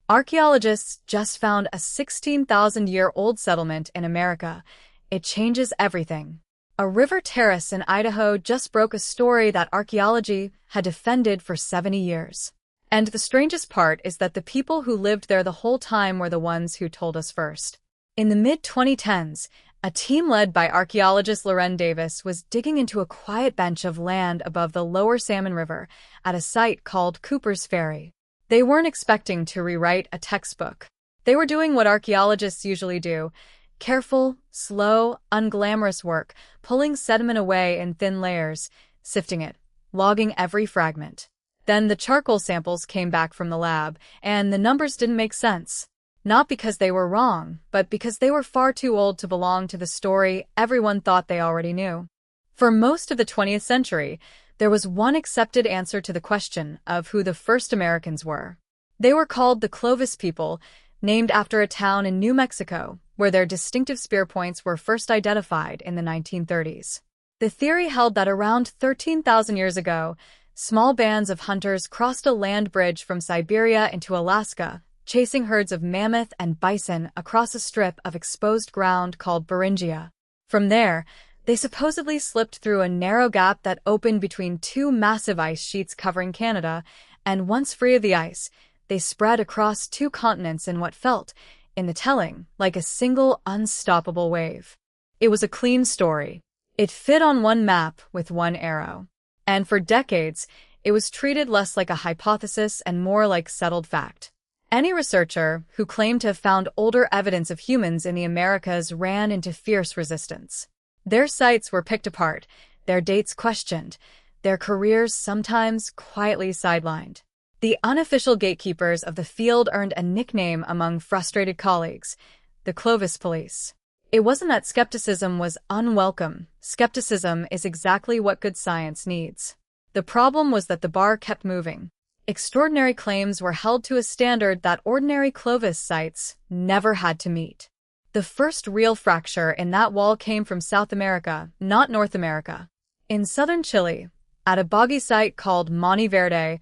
Archaeologists just found a 16,000-year-old settlement in America. It changes everything. A river terrace in Idaho just broke a story that archaeology had defended for 70 years. And the strangest part is that the people who lived there the whole time were the ones who told us first. In the mid-2010s, a team led by archaeologist Loren Davis was digging into a quiet bench of land above the lower Salmon River at a site called Cooper's Ferry. They weren't expecting to rewrite a textbook. They were doing what archaeologists usually do: careful, slow, unglamorous work, pulling sediment away in thin layers, sifting it, logging every fragment. Then the charcoal samples came back from the lab, and the numbers didn't make sense. Not because they were wrong, but because they were far too old to belong to the story everyone thought they already knew. For most of the 20th century, there was one accepted answer to the question of who the first Americans were. They were called the Clovis people, named after a town in New Mexico, where their distinctive spear points were first identified in the 1930s. The theory held that around 13,000 years ago, small bands of hunters crossed a land bridge from Siberia into Alaska, chasing herds of mammoth and bison across a strip of exposed ground called Beringia. From there, they supposedly slipped through a narrow gap that opened between two massive ice sheets covering Canada, and once free of the ice, they spread across two continents in what felt, in the telling, like a single unstoppable wave. It was a clean story. It fit on one map with one arrow. And for decades, it was treated less like a hypothesis and more like settled fact. Any researcher who claimed to have found older evidence of humans in the Americas ran into fierce resistance. Their sites were picked apart, their dates questioned, their careers sometimes quietly sidelined. The unofficial gatekeepers of the field earned a nickname among frustrated colleagues: the Clovis Police. It wasn't that skepticism was unwelcome. Skepticism is exactly what good science needs. The problem was that the bar kept moving. Extraordinary claims were held to a standard that ordinary Clovis sites never had to meet. The first real fracture in that wall came from South America, not North America. In southern Chile, at a boggy site called Monte Verde,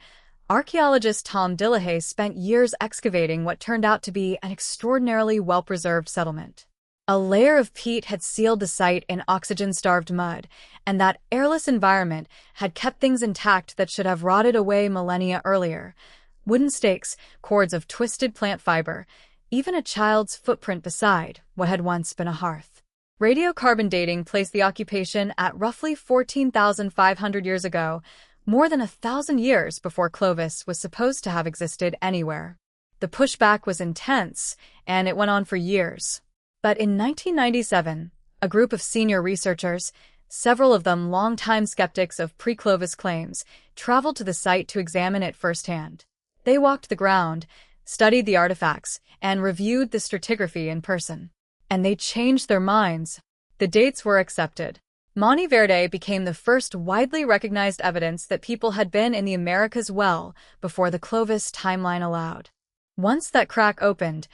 archaeologist Tom Dillahay spent years excavating what turned out to be an extraordinarily well-preserved settlement. A layer of peat had sealed the site in oxygen-starved mud, and that airless environment had kept things intact that should have rotted away millennia earlier. Wooden stakes, cords of twisted plant fiber, even a child's footprint beside what had once been a hearth. Radiocarbon dating placed the occupation at roughly 14,500 years ago, more than 1,000 years before Clovis was supposed to have existed anywhere. The pushback was intense, and it went on for years. But in 1997, a group of senior researchers, several of them longtime skeptics of pre-Clovis claims, traveled to the site to examine it firsthand. They walked the ground, studied the artifacts, and reviewed the stratigraphy in person. And they changed their minds. The dates were accepted. Monte Verde became the first widely recognized evidence that people had been in the Americas well before the Clovis timeline allowed. Once that crack opened,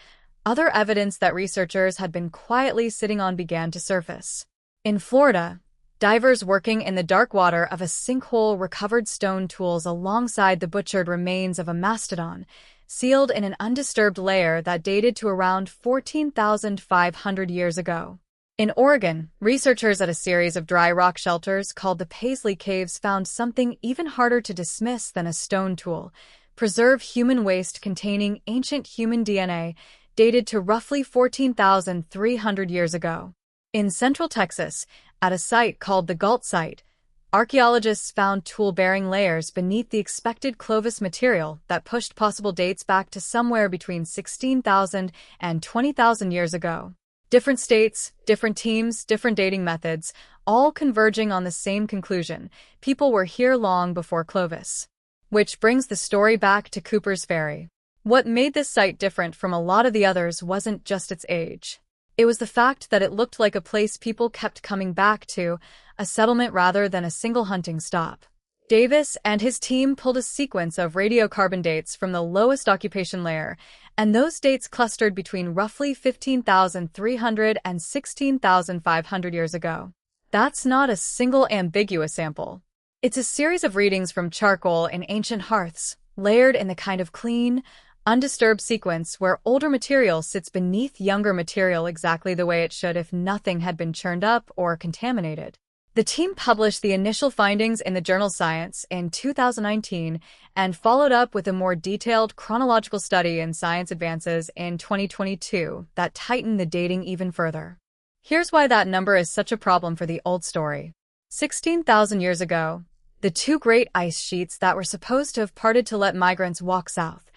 other evidence that researchers had been quietly sitting on began to surface. In Florida, divers working in the dark water of a sinkhole recovered stone tools alongside the butchered remains of a mastodon, sealed in an undisturbed layer that dated to around 14,500 years ago. In Oregon, researchers at a series of dry rock shelters called the Paisley Caves found something even harder to dismiss than a stone tool: preserved human waste containing ancient human DNA, dated to roughly 14,300 years ago. In central Texas, at a site called the Galt Site, archaeologists found tool-bearing layers beneath the expected Clovis material that pushed possible dates back to somewhere between 16,000 and 20,000 years ago. Different states, different teams, different dating methods, all converging on the same conclusion: people were here long before Clovis. Which brings the story back to Cooper's Ferry. What made this site different from a lot of the others wasn't just its age. It was the fact that it looked like a place people kept coming back to, a settlement rather than a single hunting stop. Davis and his team pulled a sequence of radiocarbon dates from the lowest occupation layer, and those dates clustered between roughly 15,300 and 16,500 years ago. That's not a single ambiguous sample. It's a series of readings from charcoal in ancient hearths, layered in the kind of clean, undisturbed sequence where older material sits beneath younger material exactly the way it should if nothing had been churned up or contaminated. The team published the initial findings in the journal Science in 2019 and followed up with a more detailed chronological study in Science Advances in 2022 that tightened the dating even further. Here's why that number is such a problem for the old story. 16,000 years ago, the two great ice sheets that were supposed to have parted to let migrants walk south,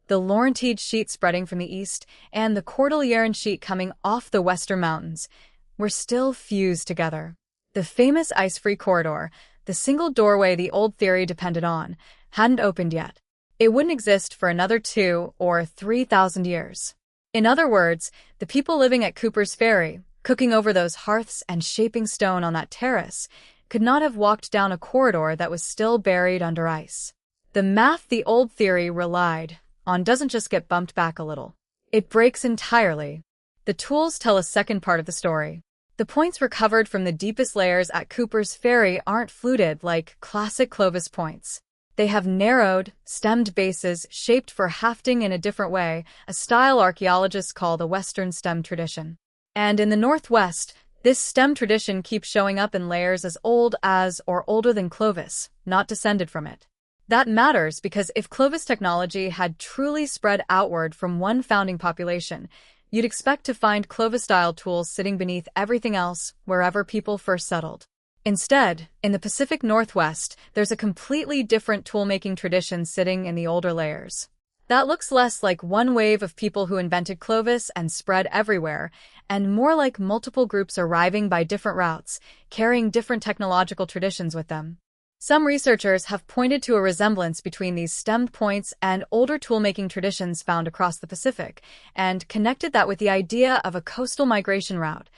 the Laurentide sheet spreading from the east and the Cordilleran sheet coming off the western mountains, were still fused together. The famous ice-free corridor, the single doorway the old theory depended on, hadn't opened yet. It wouldn't exist for another 2,000 or 3,000 years. In other words, the people living at Cooper's Ferry, cooking over those hearths and shaping stone on that terrace, could not have walked down a corridor that was still buried under ice. The math the old theory relied on doesn't just get bumped back a little. It breaks entirely. The tools tell a second part of the story. The points recovered from the deepest layers at Cooper's Ferry aren't fluted like classic Clovis points. They have narrowed, stemmed bases shaped for hafting in a different way, a style archaeologists call the Western stem tradition. And in the Northwest, this stem tradition keeps showing up in layers as old as or older than Clovis, not descended from it. That matters because if Clovis technology had truly spread outward from one founding population, you'd expect to find Clovis-style tools sitting beneath everything else wherever people first settled. Instead, in the Pacific Northwest, there's a completely different tool-making tradition sitting in the older layers. That looks less like one wave of people who invented Clovis and spread everywhere, and more like multiple groups arriving by different routes, carrying different technological traditions with them. Some researchers have pointed to a resemblance between these stemmed points and older tool-making traditions found across the Pacific, and connected that with the idea of a coastal migration route.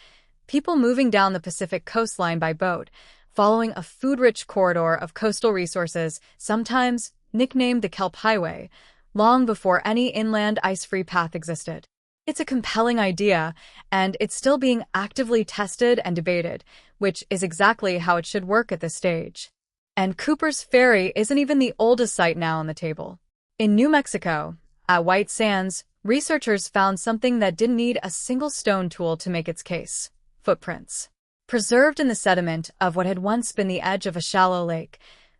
People moving down the Pacific coastline by boat, following a food-rich corridor of coastal resources, sometimes nicknamed the Kelp Highway, long before any inland ice-free path existed. It's a compelling idea, and it's still being actively tested and debated, which is exactly how it should work at this stage. And Cooper's Ferry isn't even the oldest site now on the table. In New Mexico, at White Sands, researchers found something that didn't need a single stone tool to make its case: footprints. Preserved in the sediment of what had once been the edge of a shallow lake,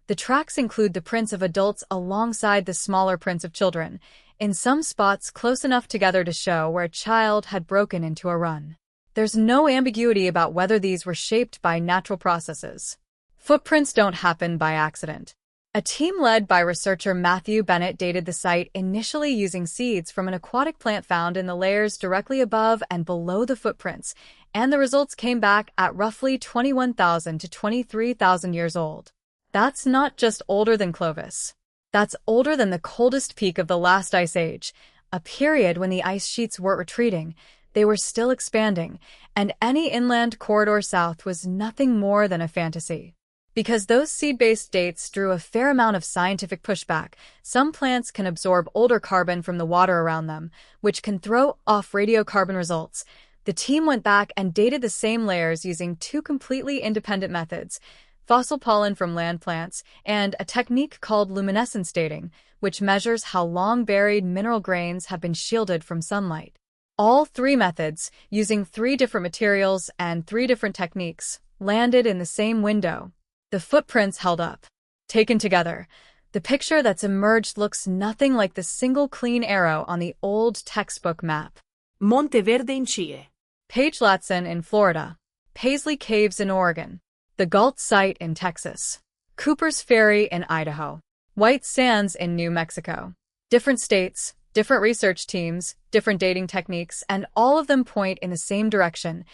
the tracks include the prints of adults alongside the smaller prints of children, in some spots close enough together to show where a child had broken into a run. There's no ambiguity about whether these were shaped by natural processes. Footprints don't happen by accident. A team led by researcher Matthew Bennett dated the site initially using seeds from an aquatic plant found in the layers directly above and below the footprints, and the results came back at roughly 21,000 to 23,000 years old. That's not just older than Clovis. That's older than the coldest peak of the last ice age, a period when the ice sheets weren't retreating, they were still expanding, and any inland corridor south was nothing more than a fantasy. Because those seed-based dates drew a fair amount of scientific pushback, some plants can absorb older carbon from the water around them, which can throw off radiocarbon results. The team went back and dated the same layers using two completely independent methods: fossil pollen from land plants and a technique called luminescence dating, which measures how long buried mineral grains have been shielded from sunlight. All three methods, using 3 different materials and 3 different techniques, landed in the same window. The footprints held up. Taken together, the picture that's emerged looks nothing like the single clean arrow on the old textbook map. Monte Verde in Chile. Page Latson in Florida. Paisley Caves in Oregon. The Galt Site in Texas. Cooper's Ferry in Idaho. White Sands in New Mexico. Different states, different research teams, different dating techniques, and all of them point in the same direction,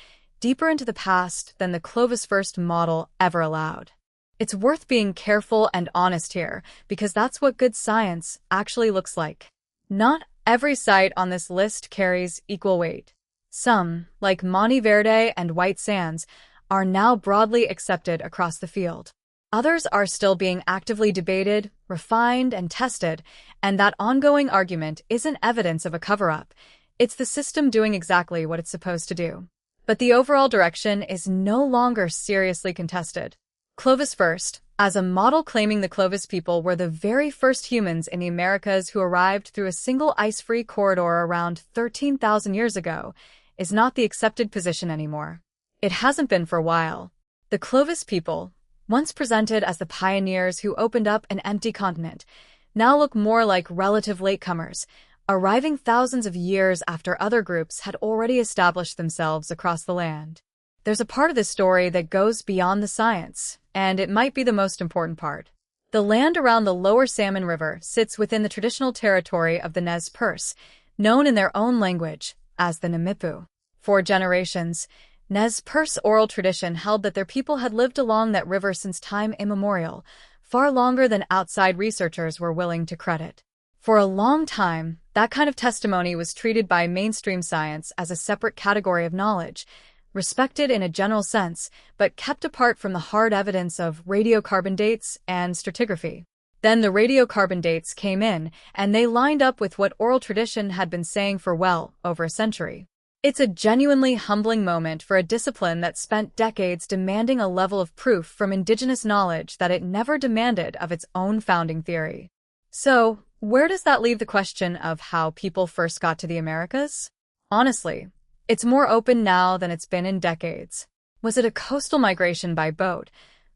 deeper into the past than the Clovis first model ever allowed. It's worth being careful and honest here, because that's what good science actually looks like. Not every site on this list carries equal weight. Some, like Monte Verde and White Sands, are now broadly accepted across the field. Others are still being actively debated, refined, and tested, and that ongoing argument isn't evidence of a cover-up. It's the system doing exactly what it's supposed to do. But the overall direction is no longer seriously contested. Clovis first, as a model claiming the Clovis people were the very first humans in the Americas who arrived through a single ice-free corridor around 13,000 years ago, is not the accepted position anymore. It hasn't been for a while. The Clovis people, once presented as the pioneers who opened up an empty continent, now look more like relative latecomers, arriving thousands of years after other groups had already established themselves across the land. There's a part of this story that goes beyond the science, and it might be the most important part. The land around the lower Salmon River sits within the traditional territory of the Nez Perce, known in their own language as the Namipu. For generations, Nez Perce oral tradition held that their people had lived along that river since time immemorial, far longer than outside researchers were willing to credit. For a long time, that kind of testimony was treated by mainstream science as a separate category of knowledge, respected in a general sense, but kept apart from the hard evidence of radiocarbon dates and stratigraphy. Then the radiocarbon dates came in, and they lined up with what oral tradition had been saying for well over a century. It's a genuinely humbling moment for a discipline that spent decades demanding a level of proof from indigenous knowledge that it never demanded of its own founding theory. So, where does that leave the question of how people first got to the Americas? Honestly, it's more open now than it's been in decades. Was it a coastal migration by boat,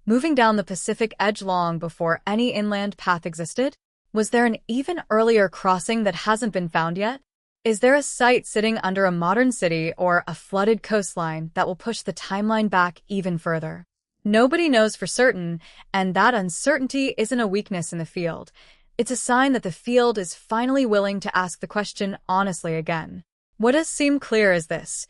moving down the Pacific edge long before any inland path existed? Was there an even earlier crossing that hasn't been found yet? Is there a site sitting under a modern city or a flooded coastline that will push the timeline back even further? Nobody knows for certain, and that uncertainty isn't a weakness in the field. It's a sign that the field is finally willing to ask the question honestly again. What does seem clear is this.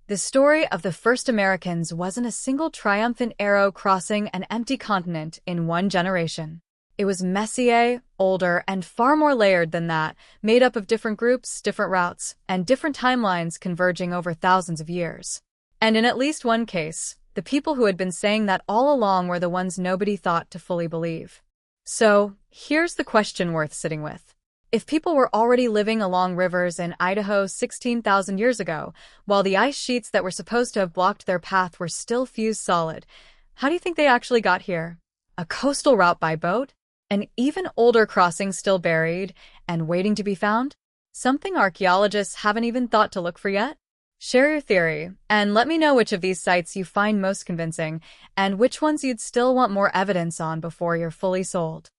The story of the first Americans wasn't a single triumphant arrow crossing an empty continent in one generation. It was messier, older, and far more layered than that, made up of different groups, different routes, and different timelines converging over thousands of years. And in at least one case, the people who had been saying that all along were the ones nobody thought to fully believe. So, here's the question worth sitting with. If people were already living along rivers in Idaho 16,000 years ago, while the ice sheets that were supposed to have blocked their path were still fused solid, how do you think they actually got here? A coastal route by boat? An even older crossing still buried and waiting to be found? Something archaeologists haven't even thought to look for yet? Share your theory, and let me know which of these sites you find most convincing, and which ones you'd still want more evidence on before you're fully sold.